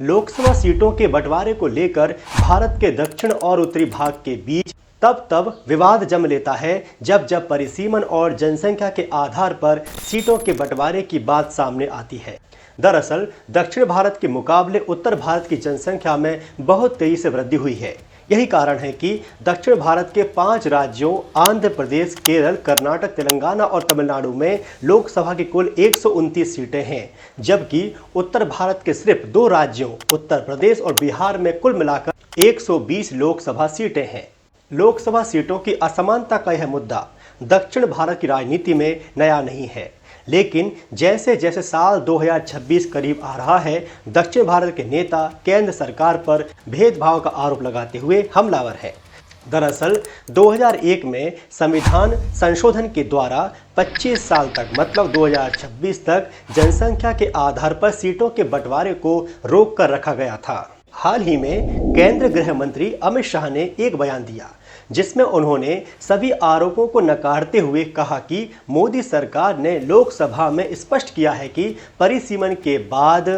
लोकसभा सीटों के बंटवारे को लेकर भारत के दक्षिण और उत्तरी भाग के बीच तब विवाद जम लेता है जब जब परिसीमन और जनसंख्या के आधार पर सीटों के बंटवारे की बात सामने आती है। दरअसल दक्षिण भारत के मुकाबले उत्तर भारत की जनसंख्या में बहुत तेजी से वृद्धि हुई है। यही कारण है कि दक्षिण भारत के 5 राज्यों आंध्र प्रदेश, केरल, कर्नाटक, तेलंगाना और तमिलनाडु में लोकसभा की कुल 129 सीटें हैं, जबकि उत्तर भारत के सिर्फ 2 राज्यों उत्तर प्रदेश और बिहार में कुल मिलाकर 120 लोकसभा सीटें हैं। लोकसभा सीटों की असमानता का यह मुद्दा दक्षिण भारत की राजनीति में नया नहीं है, लेकिन जैसे जैसे साल 2026 करीब आ रहा है, दक्षिण भारत के नेता केंद्र सरकार पर भेदभाव का आरोप लगाते हुए हमलावर है। दरअसल 2001 में संविधान संशोधन के द्वारा 25 साल तक मतलब 2026 तक जनसंख्या के आधार पर सीटों के बंटवारे को रोक कर रखा गया था। हाल ही में केंद्रीय गृह मंत्री अमित शाह ने एक बयान दिया जिसमें उन्होंने सभी आरोपों को नकारते हुए कहा कि मोदी सरकार ने लोकसभा में स्पष्ट किया है कि परिसीमन के बाद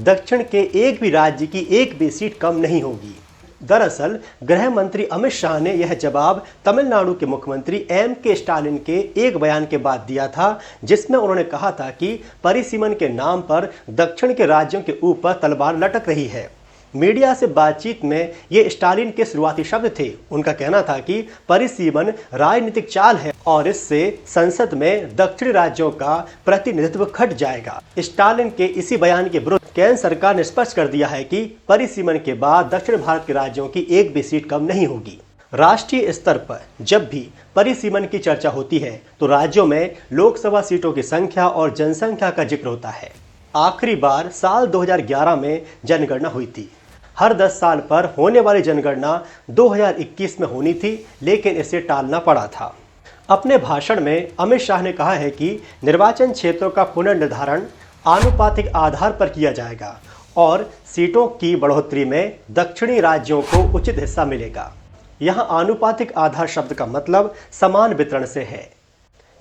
दक्षिण के एक भी राज्य की एक भी सीट कम नहीं होगी। दरअसल गृह मंत्री अमित शाह ने यह जवाब तमिलनाडु के मुख्यमंत्री M.K. स्टालिन के एक बयान के बाद दिया था, जिसमें उन्होंने कहा था कि परिसीमन के नाम पर दक्षिण के राज्यों के ऊपर तलवार लटक रही है। मीडिया से बातचीत में ये स्टालिन के शुरुआती शब्द थे। उनका कहना था कि परिसीमन राजनीतिक चाल है और इससे संसद में दक्षिणी राज्यों का प्रतिनिधित्व घट जाएगा। स्टालिन के इसी बयान के विरुद्ध केंद्र सरकार ने स्पष्ट कर दिया है कि परिसीमन के बाद दक्षिण भारत के राज्यों की एक भी सीट कम नहीं होगी। राष्ट्रीय स्तर पर जब भी परिसीमन की चर्चा होती है तो राज्यों में लोकसभा सीटों की संख्या और जनसंख्या का जिक्र होता है। आखिरी बार साल 2011 में जनगणना हुई थी। हर 10 साल पर होने वाली जनगणना 2021 में होनी थी, लेकिन इसे टालना पड़ा था। अपने भाषण में अमित शाह ने कहा है कि निर्वाचन क्षेत्रों का पुनर्निर्धारण आनुपातिक आधार पर किया जाएगा और सीटों की बढ़ोतरी में दक्षिणी राज्यों को उचित हिस्सा मिलेगा। यहाँ आनुपातिक आधार शब्द का मतलब समान वितरण से है।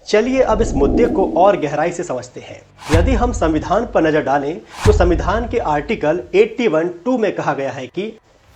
चलिए अब इस मुद्दे को और गहराई से समझते हैं। यदि हम संविधान पर नजर डालें तो संविधान के आर्टिकल 81(2) में कहा गया है कि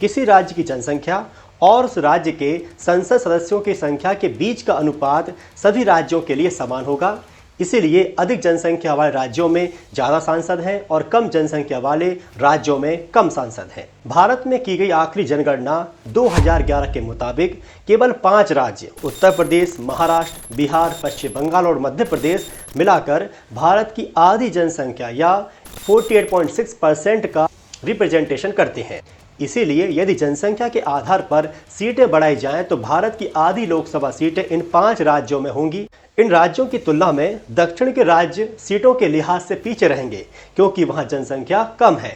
किसी राज्य की जनसंख्या और उस राज्य के संसद सदस्यों की संख्या के बीच का अनुपात सभी राज्यों के लिए समान होगा। इसीलिए अधिक जनसंख्या वाले राज्यों में ज़्यादा सांसद हैं और कम जनसंख्या वाले राज्यों में कम सांसद हैं। भारत में की गई आखिरी जनगणना 2011 के मुताबिक केवल 5 राज्य उत्तर प्रदेश, महाराष्ट्र, बिहार, पश्चिम बंगाल और मध्य प्रदेश मिलाकर भारत की आधी जनसंख्या या 48.6% का रिप्रेजेंटेशन करते हैं। इसीलिए यदि जनसंख्या के आधार पर सीटें बढ़ाई जाएं तो भारत की आधी लोकसभा सीटें इन 5 राज्यों में होंगी। इन राज्यों की तुलना में दक्षिण के राज्य सीटों के लिहाज से पीछे रहेंगे क्योंकि वहां जनसंख्या कम है।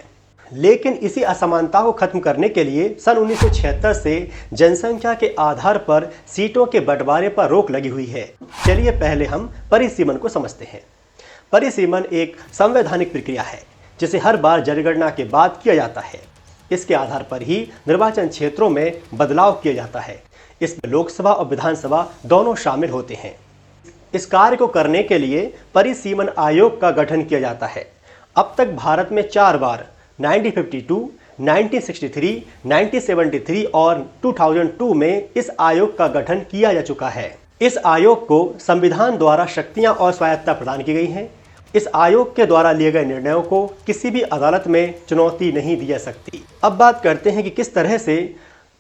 लेकिन इसी असमानता को खत्म करने के लिए सन 1976 से जनसंख्या के आधार पर सीटों के बंटवारे पर रोक लगी हुई है। चलिए पहले हम परिसीमन को समझते हैं। परिसीमन एक संवैधानिक प्रक्रिया है जिसे हर बार जनगणना के बाद किया जाता है। इसके आधार पर ही निर्वाचन क्षेत्रों में बदलाव किया जाता है। इसमें लोकसभा और विधानसभा दोनों शामिल होते हैं। इस कार्य को करने के लिए परिसीमन आयोग का गठन किया जाता है। अब तक भारत में 4 बार 1952, 1963, 1973 और 2002 में इस आयोग का गठन किया जा चुका है। इस आयोग को संविधान द्वारा शक्तियां और स्वायत्तता प्रदान की गई हैं। इस आयोग के द्वारा लिए गए निर्णयों को किसी भी अदालत में चुनौती नहीं दी जा सकती। अब बात करते हैं कि किस तरह से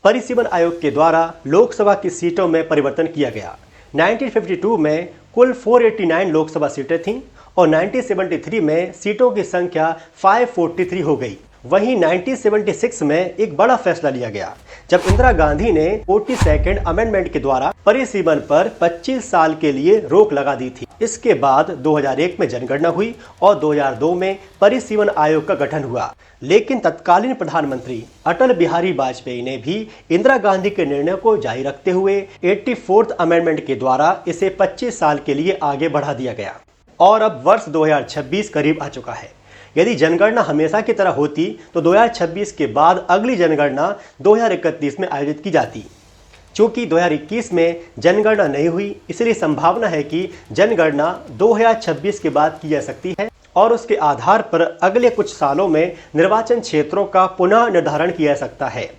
परिसीमन आयोग के द्वारा लोकसभा की सीटों में परिवर्तन किया गया। 1952 में कुल 489 लोकसभा सीटें थीं और 1973 में सीटों की संख्या 543 हो गई। वहीं 1976 में एक बड़ा फैसला लिया गया जब इंदिरा गांधी ने 42nd अमेंडमेंट के द्वारा परिसीमन पर 25 साल के लिए रोक लगा दी थी। इसके बाद 2001 में जनगणना हुई और 2002 में परिसीमन आयोग का गठन हुआ। लेकिन तत्कालीन प्रधानमंत्री अटल बिहारी वाजपेयी ने भी इंदिरा गांधी के निर्णय को जारी रखते हुए 84th अमेंडमेंट के द्वारा इसे 25 साल के लिए आगे बढ़ा दिया गया और अब वर्ष 2026 करीब आ चुका है। यदि जनगणना हमेशा की तरह होती तो 2026 के बाद अगली जनगणना 2031 में आयोजित की जाती। चूंकि 2021 में जनगणना नहीं हुई, इसलिए संभावना है कि जनगणना 2026 के बाद की जा सकती है और उसके आधार पर अगले कुछ सालों में निर्वाचन क्षेत्रों का पुनः निर्धारण किया जा सकता है।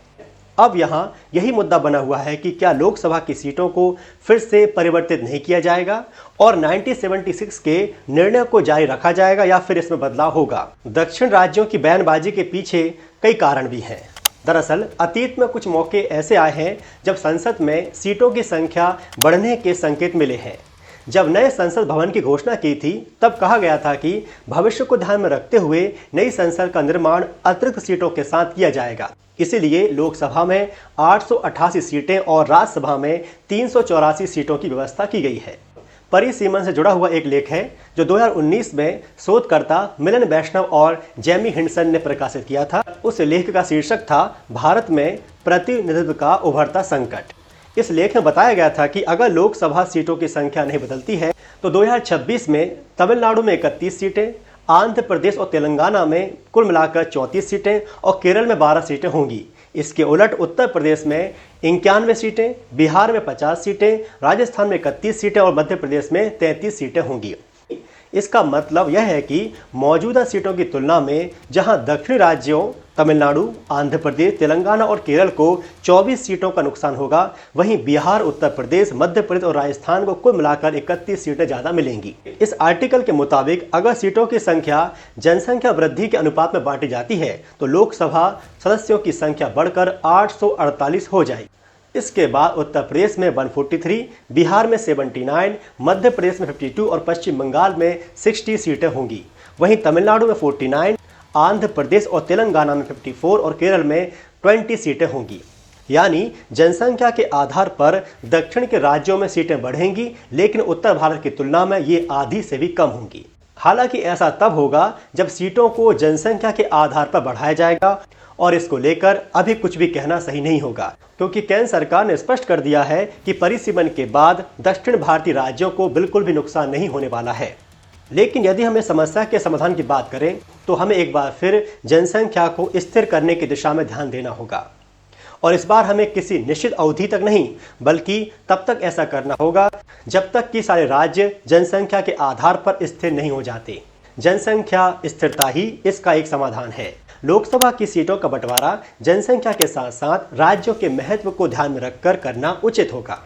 अब यहाँ यही मुद्दा बना हुआ है कि क्या लोकसभा की सीटों को फिर से परिवर्तित नहीं किया जाएगा और 1976 के निर्णय को जारी रखा जाएगा या फिर इसमें बदलाव होगा। दक्षिण राज्यों की बयानबाजी के पीछे कई कारण भी हैं। दरअसल अतीत में कुछ मौके ऐसे आए हैं जब संसद में सीटों की संख्या बढ़ने के संकेत मिले हैं। जब नए संसद भवन की घोषणा की थी तब कहा गया था कि भविष्य को ध्यान में रखते हुए नई संसद का निर्माण अतिरिक्त सीटों के साथ किया जाएगा। इसीलिए लोकसभा में 888 सीटें और राज्यसभा में 384 सीटों की व्यवस्था की गई है। परिसीमन से जुड़ा हुआ एक लेख है जो 2019 में शोधकर्ता मिलन वैष्णव और जेमी हिंडसन ने प्रकाशित किया था। उस लेख का शीर्षक था भारत में प्रतिनिधित्व का उभरता संकट। इस लेख में बताया गया था कि अगर लोकसभा सीटों की संख्या नहीं बदलती है तो 2026 में तमिलनाडु में 31 सीटें, आंध्र प्रदेश और तेलंगाना में कुल मिलाकर 34 सीटें और केरल में 12 सीटें होंगी। इसके उलट उत्तर प्रदेश में 91 सीटें, बिहार में 50 सीटें, राजस्थान में 31 सीटें और मध्य प्रदेश में 33 सीटें होंगी। इसका मतलब यह है कि मौजूदा सीटों की तुलना में जहां दक्षिणी राज्यों तमिलनाडु, आंध्र प्रदेश, तेलंगाना और केरल को 24 सीटों का नुकसान होगा, वहीं बिहार, उत्तर प्रदेश, मध्य प्रदेश और राजस्थान को कुल मिलाकर 31 सीटें ज़्यादा मिलेंगी। इस आर्टिकल के मुताबिक अगर सीटों की संख्या जनसंख्या वृद्धि के अनुपात में बांटी जाती है तो लोकसभा सदस्यों की संख्या बढ़कर 848 हो जाएगी। इसके बाद उत्तर प्रदेश में 143, बिहार में 79, मध्य प्रदेश में 52 और पश्चिम बंगाल में 60 सीटें होंगी। वहीं तमिलनाडु में 49, आंध्र प्रदेश और तेलंगाना में 54 और केरल में 20 सीटें होंगी। यानी जनसंख्या के आधार पर दक्षिण के राज्यों में सीटें बढ़ेंगी, लेकिन उत्तर भारत की तुलना में ये आधी से भी कम होंगी। हालांकि ऐसा तब होगा जब सीटों को जनसंख्या के आधार पर बढ़ाया जाएगा और इसको लेकर अभी कुछ भी कहना सही नहीं होगा, क्योंकि केंद्र सरकार ने स्पष्ट कर दिया है कि परिसीमन के बाद दक्षिण भारतीय राज्यों को बिल्कुल भी नुकसान नहीं होने वाला है। लेकिन यदि हमें समस्या के समाधान की बात करें तो हमें एक बार फिर जनसंख्या को स्थिर करने की दिशा में ध्यान देना होगा और इस बार हमें किसी निश्चित अवधि तक नहीं बल्कि तब तक ऐसा करना होगा जब तक कि सारे राज्य जनसंख्या के आधार पर स्थिर नहीं हो जाते। जनसंख्या स्थिरता ही इसका एक समाधान है। लोकसभा की सीटों का बंटवारा जनसंख्या के साथ साथ राज्यों के महत्व को ध्यान में रखकर करना उचित होगा।